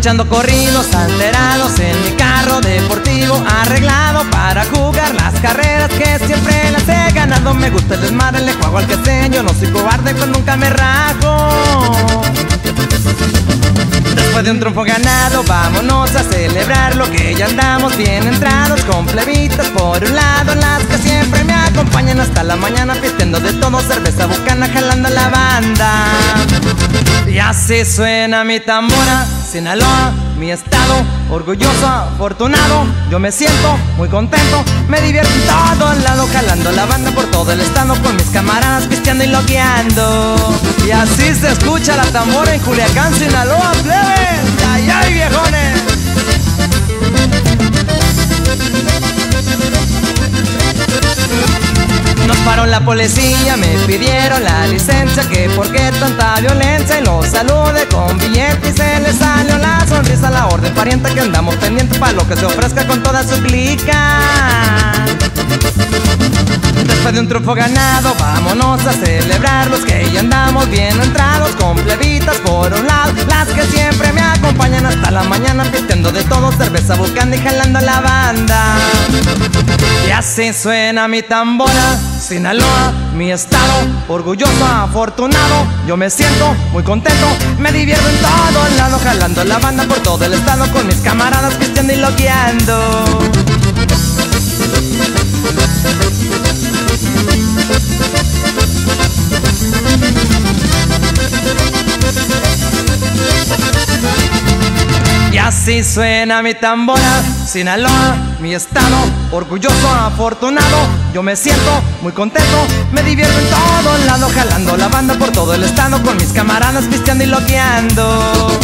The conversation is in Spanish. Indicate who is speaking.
Speaker 1: escuchando corridos alterados en mi carro deportivo arreglado para jugar las carreras que siempre las he ganado. Me gusta el desmadre, le juego al que sé, yo no soy cobarde, pues nunca me rajo. Después de un triunfo ganado, vámonos a celebrarlo, que ya andamos bien entrados, con plebitas por un lado, las que siempre me acompañan hasta la mañana, pisteando de todo, cerveza bucana, jalando a la banda. Y así suena mi tambora, Sinaloa, mi estado, orgulloso, afortunado. Yo me siento muy contento, me divierto en todo lado, jalando la banda por todo el estado, con mis camaradas pisteando y loqueando. Y así se escucha la tambora en Culiacán, Sinaloa, plebe. ¡Ay, ay, viejones! Nos paró la policía, me pidieron la licencia, que por qué tanta violencia, y los saludé con billete y se les salió la sonrisa. La orden pariente que andamos pendientes pa' lo que se ofrezca con toda su clica. Después de un triunfo ganado, vámonos a celebrarlos, que ya andamos bien entrados, con plebitas por un lado, las que siempre me acompañan hasta la mañana, pisteando de todo, cerveza buscando y jalando a la banda. Y así suena mi tambora, Sinaloa, mi estado, orgulloso, afortunado. Yo me siento muy contento, me divierto en todo el lado, jalando la banda por todo el estado, con mis camaradas pisteando y loqueando. Y así suena mi tambora, Sinaloa, mi estado, orgulloso, afortunado. Yo me siento muy contento, me divierto en todo lado, jalando la banda por todo el estado, con mis camaradas pisteando y loqueando.